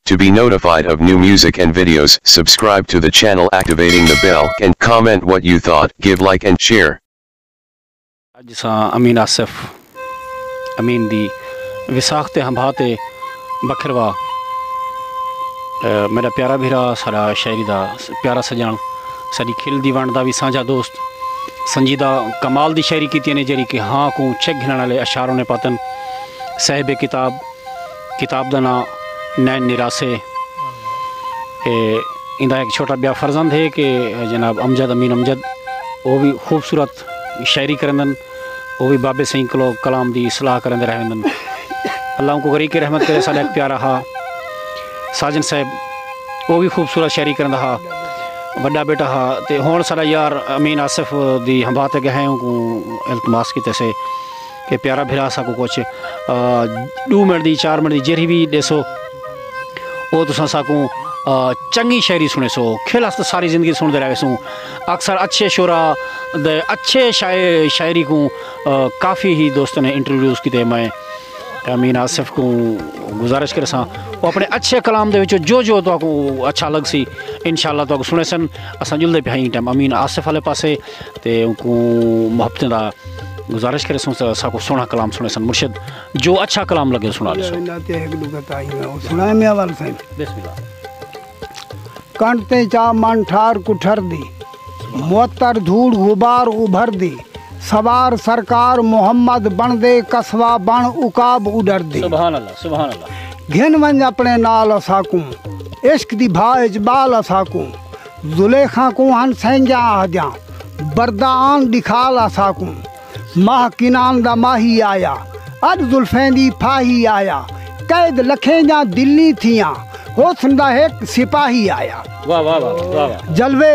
To be notified of new music and videos, subscribe to the channel activating the bell and comment what you thought, give like and share. अज सां अमीन आसिफ अमीन दी विसाख ते हंभाते बखरवा मेरा प्यारा भीरा सारा शायरी दा प्यारा सजान साड़ी खिल दी वंड दा भी साझा दोस्त संजीदा कमाल दी शायरी की ने जरी कि हाँ को चेक घिन वाले अशारों ने पतन साहिब किताब दा ना नैन निरासे इंदा एक छोटा ब्याह फर्जंद है कि जनाब अमजद अमीन अमजद वो भी खूबसूरत शायरी करंदन वो भी बाबे सही कलो कलाम दी सलाह करंदे रहंदन अल्लाह को गरीब की रहमत करे साडा एक प्यारा हा साजन साहब वो भी खूबसूरत शायरी करंदा हा वड्डा बेटा हा ते हुण साडा यार अमीन आसिफ दी हंबाते गए को इल्तमास की तैसे कि प्यारा भिरा सा को कुछ 2 मिनट दी 4 मिनट दी जेरी भी देसो वो तुसा साकू चंगी शायरी सुने सो खेल तो सारी ज़िंदगी सुनते रहे सो अक्सर अच्छे शोरा दे अच्छे शायरी को काफ़ी ही दोस्तों ने इंट्रोड्यूस किए मैं अमीन आसिफ को गुजारिश कर सा वो अपने अच्छे कलाम दे जो तो अच्छा लग सी इंशाल्लाह तो सुने सन अस जुलते पे टाइम अमीन आसिफ वाले पासे ते उनको मोहब्बत दा गुजारिश करे साको सोना कलाम सुने सन मुर्शिद जो अच्छा कलाम लगे सुना कंटे चा मन ठार कुठर दी मुअत्तर धूड़ गुबार उभर दी सवार सरकार मोहम्मद बन दे कसवा बन उकाब उडर दी सुभान अल्लाह घिन वंज अपने नाल असाकू इश्क दी भा इजबाल असाकू जुलेखा को हन सैंजा आजा बरदान दिखाल असाकू माह किनान दा माही आया अज जुल्फेंदी फाही आया कैद लखें जा दिल्ली थियां होसन दा एक सिपाही आया वाह वाह वाह जलवे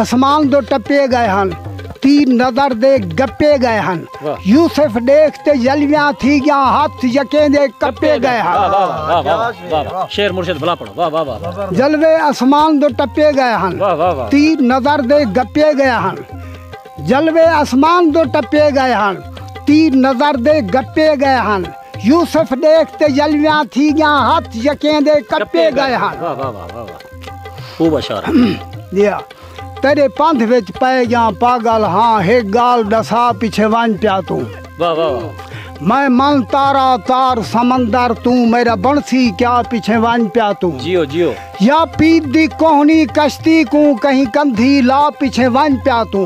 आसमान दो टप्पे गए हन तीर नजर दे गप्पे गए हन यूसुफ देखते जलवियां थी गया हाथ यके दे कप्पे गए हन शेर मुर्शिद भला पढ़ो वाह वाह वाह जलवे आसमान दो टप्पे गए हन तीर नजर दे गप्पे गए हन जलवे आसमान दो टप्पे गए हन तीर नजर दे गप्पे गए हन यूसुफ देखते जलवियां थी गया हाथ यके दे कप्पे गए हन वाह वाह वाह वाह खूब अशार दिया तेरे पंथ विच पै जा पागल हाँ हे गाल दसा पीछे वन प्या तू वाह वाह मैं मन तारा तार समंदर तू मेरा बंसी क्या पीछे वन प्या तू जियो जियो या पीत दी कोहनी कश्ती को कहीं कंधी ला पीछे वन प्या तू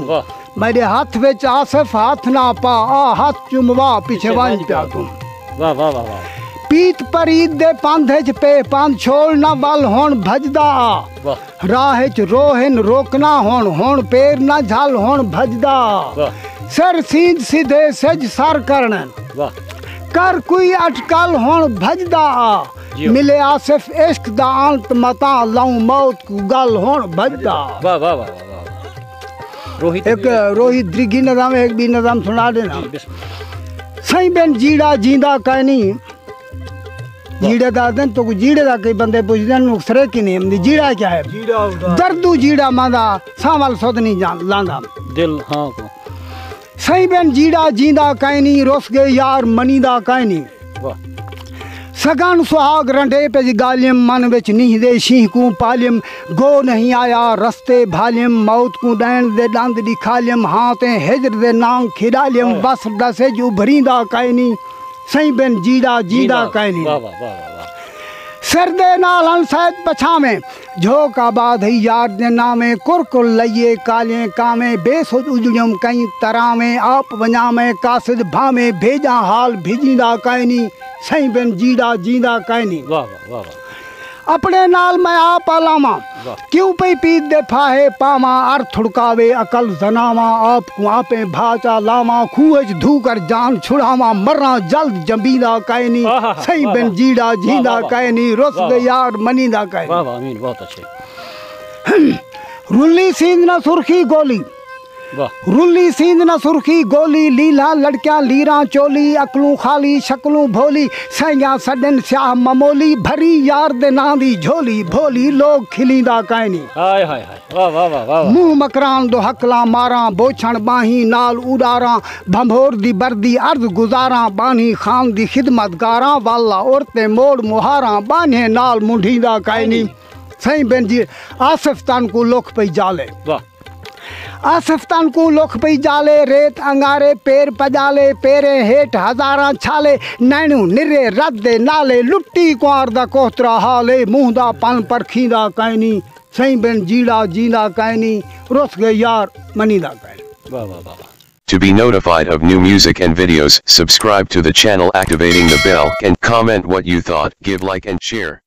मेरे हाथ विच आसिफ हाथ ना पा आ हाथ चुमवा पीछे वन प्या तू वाह वाह वाह वाह पीत परीत दे पांधे च पे पांध छोड़ ना बल होन भजदा आ राह च रोहन रोकना होन पैर ना झल होन भजदा सर सीध सीधे सज सर करन कर कोई अटकल होन भजदा आ मिले आसिफ इश्क दा अंत मता लाऊं मौत को गल होन भजदा वाह वाह वाह रोहित एक रोहित द्रिगी नज़ाम एक भी नज़ाम सुना देना सही बेन जीड़ा जींदा कहनी जीड़े दादन तो जीड़े दा कई बंदे पूछदे नुक्सरे की नेम जीड़ा क्या है दर्दू जीड़ा मांदा सावल सोद नहीं जान लांदा दिल हां को सही बेन जीड़ा जींदा कहनी रोस गए यार मनीदा कहनी वाह सगन सुहाग रंडे पे गालियम मन विच नहीं दे शीह को पालियम गो नहीं आया रस्ते भालियम मौत को दैन दे दंद दिखालियम हाथे हिजर दे नांग खिडालियम बस दसे जो भरींदा कहनी सही बेन जीड़ा जीदा कहनी सिर दे नालन सैद पछावे झोंका बाद ही यार दे नामे कुरकुल लइए काले कामे बेसुध उजड़म कई तरह में आप वना में कासिद भामे भेजा हाल भिजीदा कहनी सही बेन जीड़ा जीदा कहनी वाह वाह वाह अपने नाल मैं आप अलामा क्यों पे पीत दे फाहे पामा अर थुड़कावे अकल जनावा आप को आपे भाचा लामा खूज धूकर जान छुड़ावा मरना जल्द जमीदा कहनी सही बेन जीड़ा जीदा कहनी रोस दे यार मनीदा कहनी वाह वाह आमीन बहुत अच्छे रुल्ली सींद ना सुर्खी गोली रुली सींद न सुर्खी गोली लीला लड़कियां लीरा चोली अकलू खाली शक्लू भोली सैया सडन स्याह ममोली भरी यार दे नां दी झोली भोली लोग खिलींदा कहनी हाय हाय हाय वाह वाह वाह वाह मुंह मकरान दो हकला मारा बोछण बाही नाल उडारा भंभोर दी बर्दी अर्ज गुजारा बानी खान दी खिदमतगारा वाला औरतें मोड़ मुहारा बाने नाल मुंढींदा कहनी सही बेन जी आसिफतान को लोख पई जाले आसिफतान को लोख पई जाले रेत अंगारे पैर पजाले पेरे हेठ हजारा छाले नैनू निरे रद्दे नाले लुट्टी कुआर दा कोतरा हाले मुंह दा पन परखींदा कहनी सही बेन जीड़ा जींदा कहनी रुस गए यार मनीदा कहनी वाह वाह वाह To be notified of new music and videos, subscribe to the channel activating the bell and comment what you thought, give like and share.